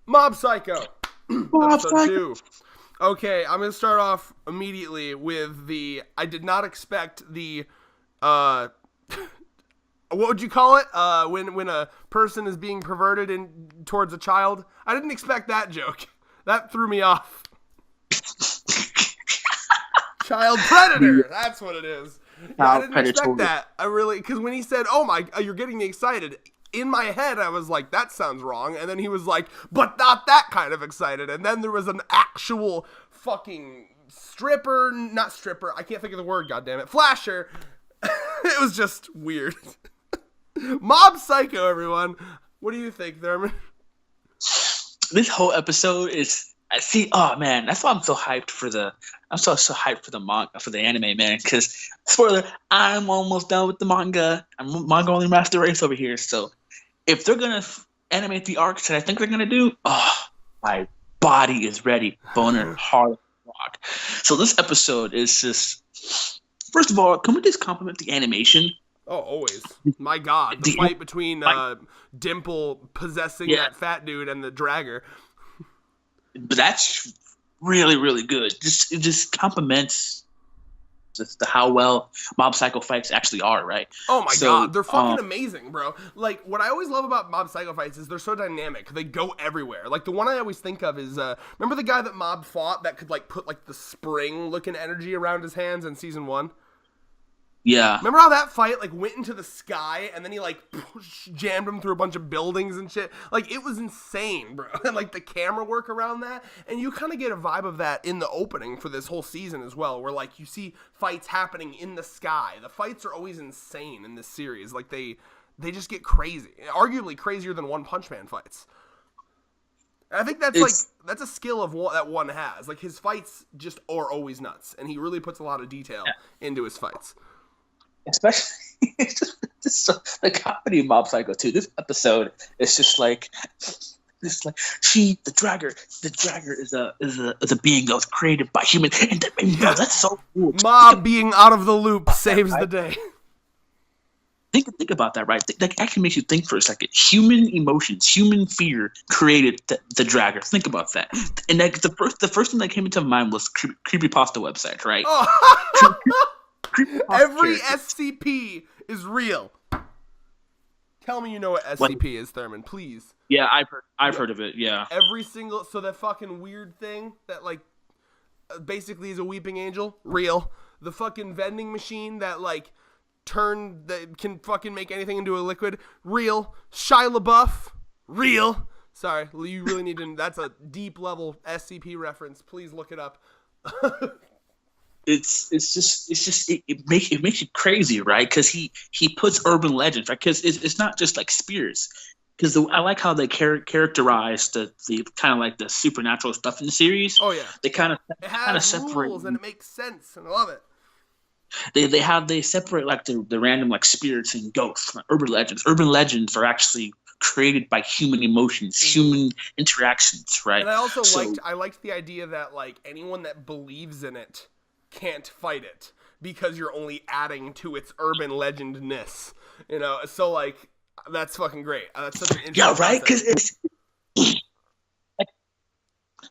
Mob Psycho, Mob episode Psycho. 2. Okay, I'm gonna start off immediately with the. I did not expect the. Uh, what would you call it? When a person is being perverted in towards a child. I didn't expect that joke. That threw me off. Child predator. That's what it is. Yeah, I Child didn't expect predator. that. I really, because when he said, "Oh my, you're getting me excited," in my head I was like, "That sounds wrong," and then he was like, "But not that kind of excited," and then there was an actual fucking stripper, not stripper. I can't think of the word. God damn it, flasher. It was just weird. Mob Psycho, everyone. What do you think, Thurman? This whole episode is. I see. Oh man, that's why I'm so hyped for the. I'm so hyped for the manga, for the anime, man. Because spoiler, I'm almost done with the manga. I'm manga only master race over here. So if they're gonna animate the arcs that I think they're gonna do, oh, my body is ready, boner hard rock. So this episode is just. First of all, can we just compliment the animation? Oh, always. My God, the fight between Dimple possessing that fat dude and the dragger. But that's really, really good. It just complements just how well Mob Psycho fights actually are, right? Oh my God, they're fucking amazing, bro. Like, what I always love about Mob Psycho fights is they're so dynamic. They go everywhere. Like, the one I always think of is, remember the guy that Mob fought that could, like, put, like, the spring-looking energy around his hands in Season 1? Yeah. Remember how that fight, like, went into the sky, and then he, like, jammed him through a bunch of buildings and shit? Like, it was insane, bro. And, like, the camera work around that, and you kind of get a vibe of that in the opening for this whole season as well, where, like, you see fights happening in the sky. The fights are always insane in this series. Like, they just get crazy. Arguably crazier than One Punch Man fights. And I think that's a skill of what that one has. Like, his fights just are always nuts, and he really puts a lot of detail into his fights. Especially the comedy of Mob Psycho 2. This episode is just like the dragger is a being that was created by human, and bro, that's so cool. Mob being out of the loop saves the day. Think about that, right? That actually makes you think for a second. Human emotions, human fear created the dragger. Think about that. And like the first thing that came into mind was creepypasta websites, right? Oh. Every SCP is real. Tell me you know what SCP is, Thurman, please. Yeah, I've heard of it. Yeah. Every single that fucking weird thing that like basically is a weeping angel, real. The fucking vending machine that like that can fucking make anything into a liquid, real. Shia LaBeouf, real. Sorry, you really need to. That's a deep level SCP reference. Please look it up. It makes you crazy, right? Because he puts urban legends, right? Because it's not just like spirits. Because I like how they characterize the kind of like the supernatural stuff in the series. Oh yeah, they kind of separate rules and it makes sense, and I love it. They separate like the random like spirits and ghosts from urban legends. Urban legends are actually created by human emotions, human interactions, right? And I also liked the idea that like anyone that believes in it can't fight it because you're only adding to its urban legendness, you know. So like that's fucking great. That's such an interesting right? Because it's like,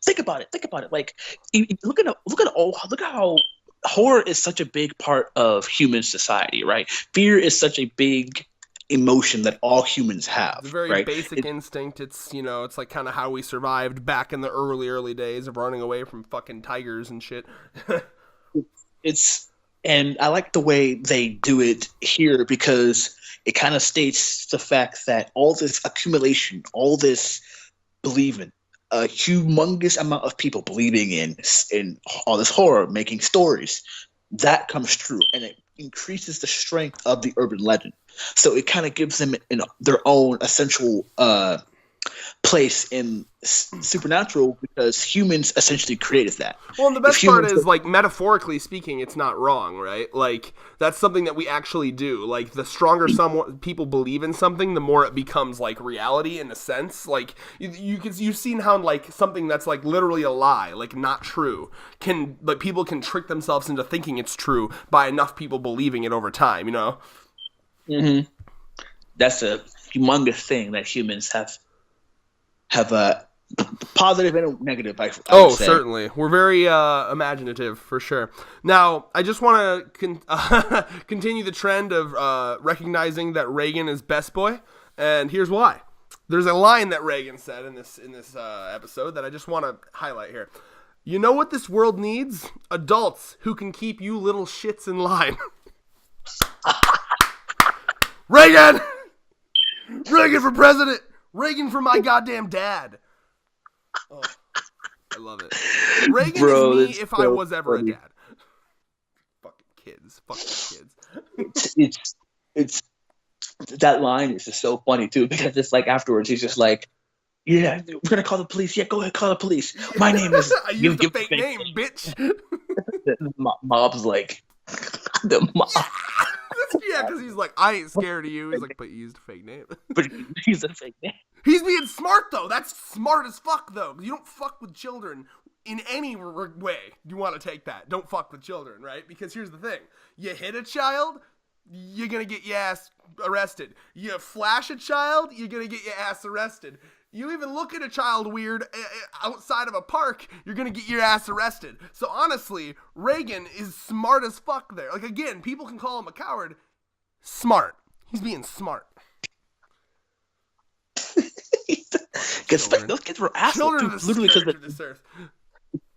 think about it. Like look at how horror is such a big part of human society, right? Fear is such a big emotion that all humans have. It's a very right? basic instinct. It's it's like kind of how we survived back in the early days of running away from fucking tigers and shit. And I like the way they do it here because it kind of states the fact that all this accumulation, all this believing, a humongous amount of people believing in all this horror, making stories, that comes true, and it increases the strength of the urban legend. So it kind of gives them their own essential place in supernatural because humans essentially created that. Well, and the best part is, like, metaphorically speaking, it's not wrong, right? Like, that's something that we actually do. Like, the stronger people believe in something, the more it becomes, like, reality in a sense. Like, you've seen how, like, something that's, like, literally a lie, like, not true, people can trick themselves into thinking it's true by enough people believing it over time, you know? Mm-hmm. That's a humongous thing that humans have positive and negative. I would say. Certainly. We're very imaginative for sure. Now, I just want to continue the trend of recognizing that Reagan is best boy, and here's why. There's a line that Reagan said in this episode that I just want to highlight here. You know what this world needs? Adults who can keep you little shits in line. Reagan! Reagan for president! Reagan for my goddamn dad! Oh, I love it. Reagan is me if I was ever a dad. Fucking kids. It's that line is just so funny too, because it's like afterwards he's just like, yeah, we're gonna call the police. Yeah, go ahead, call the police. My name is. I used a fake name, bitch. The mob's like, the mob. Yeah, because he's like, I ain't scared of you. He's like, but you used a fake name. But he's a fake name. He's being smart though. That's smart as fuck though. You don't fuck with children in any way. You want to take that? Don't fuck with children, right? Because here's the thing: you hit a child, you're gonna get your ass arrested. You flash a child, you're gonna get your ass arrested. You even look at a child weird outside of a park, you're going to get your ass arrested. So honestly, Reagan is smart as fuck there. Like, again, people can call him a coward. Smart. He's being smart. Because those kids were assholes. Literally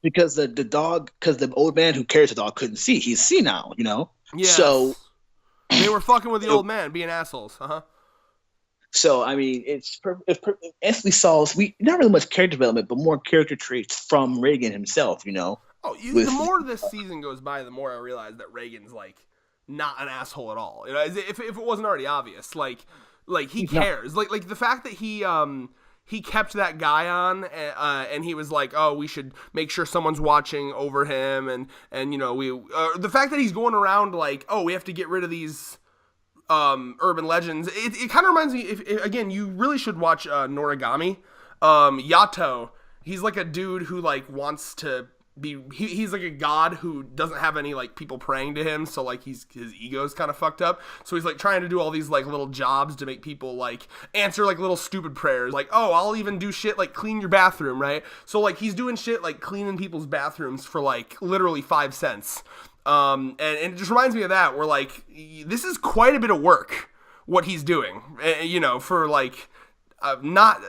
because the dog, because the old man who carries the dog couldn't see. He's senile, you know? Yeah. So they were fucking with the old man, being assholes. Uh-huh. So, I mean, as we saw, not really much character development, but more character traits from Reagan himself, you know? Oh, the more this season goes by, the more I realize that Reagan's, like, not an asshole at all. You know, if it wasn't already obvious. Like he cares. Like, the fact that he kept that guy on, and he was like, oh, we should make sure someone's watching over him, and you know, the fact that he's going around like, oh, we have to get rid of these urban legends. It kind of reminds me, if again, you really should watch Noragami. Yato, he's like a dude who like wants to be, he's like a god who doesn't have any like people praying to him, so like his ego's kind of fucked up, so he's like trying to do all these like little jobs to make people like answer like little stupid prayers, like, oh, I'll even do shit like clean your bathroom, right? So like he's doing shit like cleaning people's bathrooms for like literally 5 cents. And it just reminds me of that, where like this is quite a bit of work what he's doing, you know, for like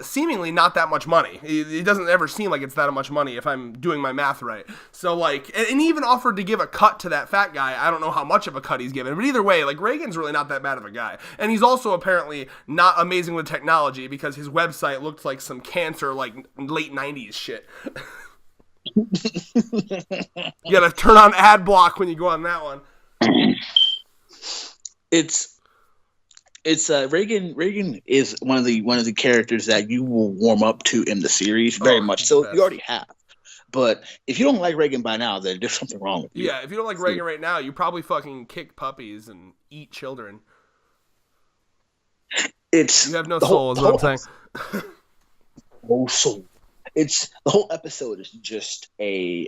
seemingly not that much money. It doesn't ever seem like it's that much money if I'm doing my math right. So like, and he even offered to give a cut to that fat guy. I don't know how much of a cut he's given, but either way, like Reagan's really not that bad of a guy. And he's also apparently not amazing with technology, because his website looked like some cancer, like late 90s shit. You gotta turn on ad block when you go on that one. It's Reagan is one of the characters that you will warm up to in the series very much. So you already have. But if you don't like Reagan by now, then there's something wrong with you. Yeah, if you don't like Reagan right now, you probably fucking kick puppies and eat children. You have no soul, is what I'm saying. No soul. It's the whole episode is just a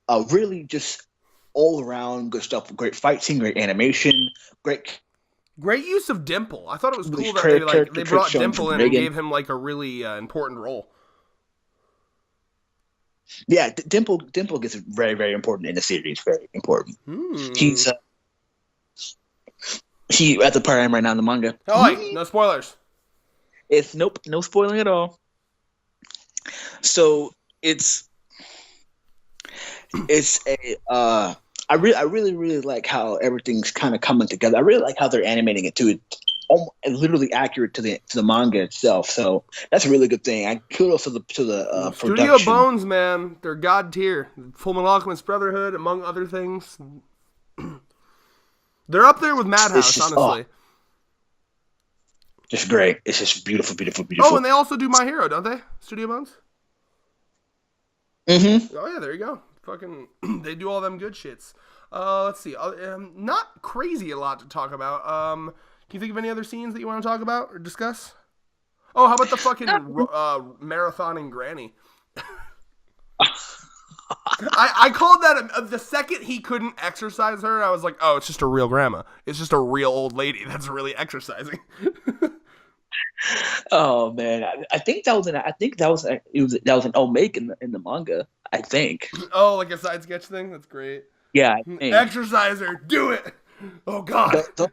really just all around good stuff. Great fight scene, great animation, great use of Dimple. I thought it was cool that they brought Dimple in and gave him like a really important role. Yeah, Dimple gets very, very important in the series. Very important. He's at the part I'm right now in the manga. Oh, wait, no spoilers. It's no spoiling at all. So it's a I really like how everything's kind of coming together. I really like how they're animating it too. It's literally accurate to the manga itself. So that's a really good thing. Kudos to the production. Studio Bones, man, they're god tier. Fullmetal Alchemist Brotherhood, among other things. They're up there with Madhouse, honestly. Just great. It's just beautiful. Oh, and they also do My Hero, don't they? Studio Bones? Mm-hmm. Oh, yeah, there you go. Fucking, they do all them good shits. Let's see. Not crazy a lot to talk about. Can you think of any other scenes that you want to talk about or discuss? Oh, how about the fucking marathoning granny? I called that the second he couldn't exercise her, I was like, oh, it's just a real grandma. It's just a real old lady that's really exercising. Oh man, I think that was an. I think that was that was an Omake in the manga. I think. Oh, like a side sketch thing. That's great. Yeah, I think. Exerciser, do it. Oh God. Don't,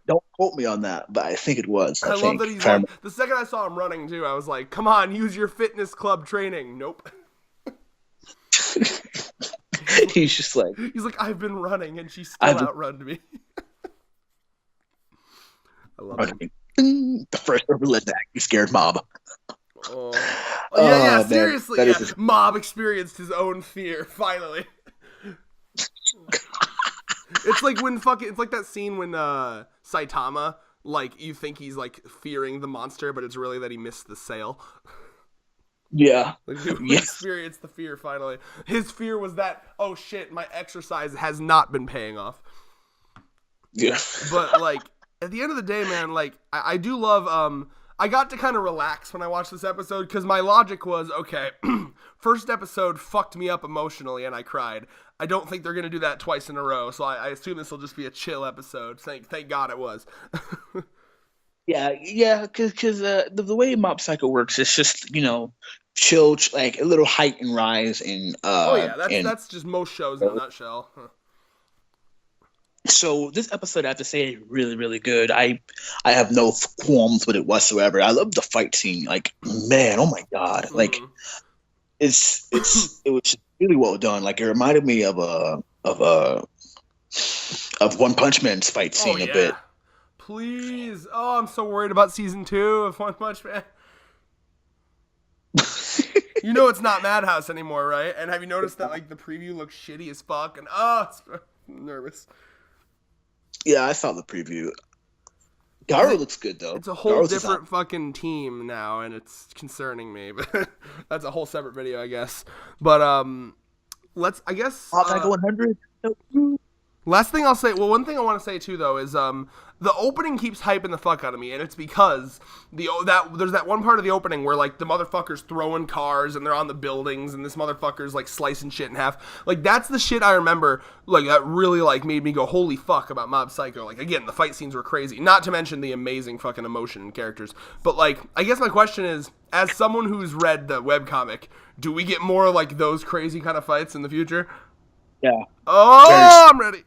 don't don't quote me on that, but I think it was. I I love think. that he's like, the second I saw him running too, I was like, come on, use your fitness club training. Nope. He's just like, He's like, I've been running and she still outrun me. I love it. The first urban you scared mob. Oh. Yeah, man, seriously. Yeah. Mob experienced his own fear, finally. It's like when it's like that scene when Saitama, like, you think he's like fearing the monster, but it's really that he missed the sale. Yeah. Like, he experienced the fear finally. His fear was that, oh shit, my exercise has not been paying off. Yeah. But like, at the end of the day, man, like, I do love, I got to kind of relax when I watched this episode, because my logic was, okay, first episode fucked me up emotionally and I cried. I don't think they're going to do that twice in a row, so I assume this will just be a chill episode. Thank God it was. Yeah, because the way Mob Psycho works, it's just, chill, like a little height and rise in. Oh yeah, that's just most shows in a nutshell. Huh. So this episode, I have to say, really, really good. I have no qualms with it whatsoever. I love the fight scene. Like, man, oh my God, like it was really well done. Like, it reminded me of One Punch Man's fight scene a bit. Please, I'm so worried about season 2 of One Punch Man. You know it's not Madhouse anymore, right? And have you noticed that like the preview looks shitty as fuck? And I'm nervous. Yeah, I saw the preview. Gaara looks good though. It's a whole different fucking team now, and it's concerning me. But that's a whole separate video, I guess. But let's. I guess. Psycho 100. Last thing I'll say. Well, one thing I want to say too, though, is the opening keeps hyping the fuck out of me, and it's because there's that one part of the opening where like the motherfucker's throwing cars and they're on the buildings and this motherfucker's like slicing shit in half. Like, that's the shit I remember. Like, that really like made me go holy fuck about Mob Psycho. Like, again, the fight scenes were crazy. Not to mention the amazing fucking emotion and characters. But like, I guess my question is, as someone who's read the webcomic, do we get more like those crazy kind of fights in the future? Yeah. Oh, I'm ready.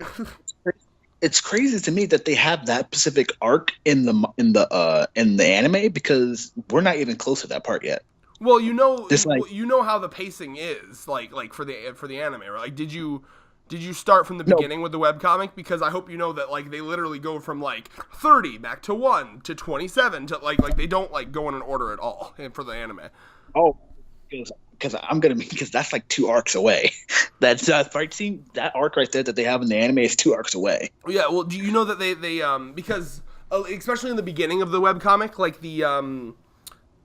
It's crazy to me that they have that specific arc in the anime, because we're not even close to that part yet. Well, you know how the pacing is like for the anime, right? Like, did you start from the beginning with the webcomic? Because I hope you know that like they literally go from like 30 back to 1 to 27 to like they don't like go in an order at all for the anime. Oh, because that's like 2 arcs away. That's fight scene, that arc right there that they have in the anime is 2 arcs away. Yeah, well, do you know that they because especially in the beginning of the webcomic, like the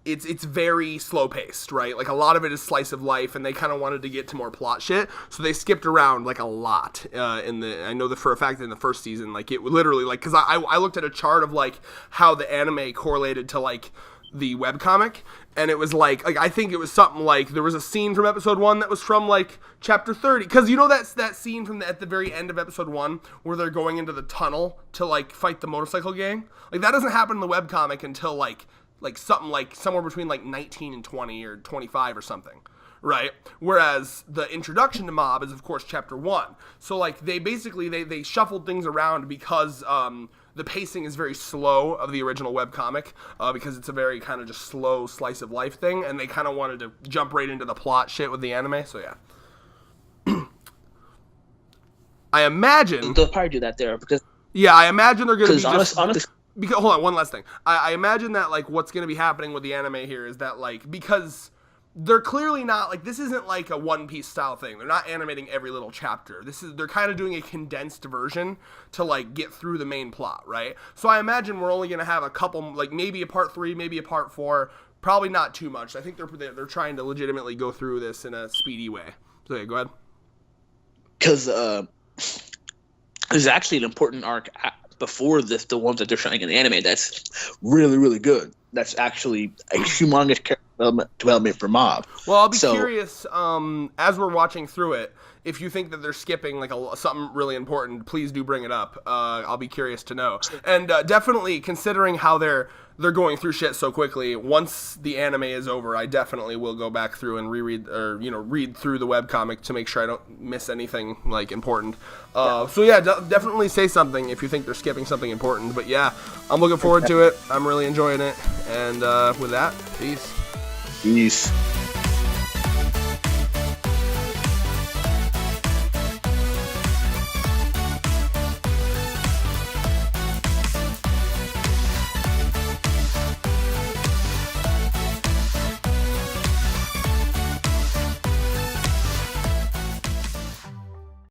it's very slow paced, right? Like, a lot of it is slice of life, and they kind of wanted to get to more plot shit, so they skipped around like a lot I know that for a fact in the first season, like it literally like, because I looked at a chart of like how the anime correlated to like the webcomic, and it was like I think it was something like there was a scene from episode 1 that was from like chapter 30, because you know that's that scene from at the very end of episode 1 where they're going into the tunnel to like fight the motorcycle gang. Like, that doesn't happen in the webcomic until like something like somewhere between like 19 and 20 or 25 or something, right? Whereas the introduction to Mob is of course chapter 1. So like they basically they shuffled things around because the pacing is very slow of the original webcomic, because it's a very kind of just slow slice of life thing, and they kind of wanted to jump right into the plot shit with the anime. So yeah. I imagine they'll probably do that there, because I imagine they're going to be honestly. Because, hold on, one last thing. I imagine that like what's going to be happening with the anime here is that like, because they're clearly not like, this isn't like a One Piece style thing. They're not animating every little chapter. They're kind of doing a condensed version to like get through the main plot, right? So I imagine we're only going to have a couple, like maybe a part 3, maybe a part 4, probably not too much. I think they're trying to legitimately go through this in a speedy way. So yeah, go ahead. Because there's actually an important arc before the ones that they're showing in the anime that's really, really good. That's actually a humongous development for Mob. Well, I'll be curious, as we're watching through it, if you think that they're skipping like something really important, please do bring it up. I'll be curious to know. And definitely, considering how they're going through shit so quickly, once the anime is over, I definitely will go back through and reread or read through the webcomic to make sure I don't miss anything like important. So yeah, definitely say something if you think they're skipping something important. But yeah, I'm looking forward to it. I'm really enjoying it. And with that, peace. Peace.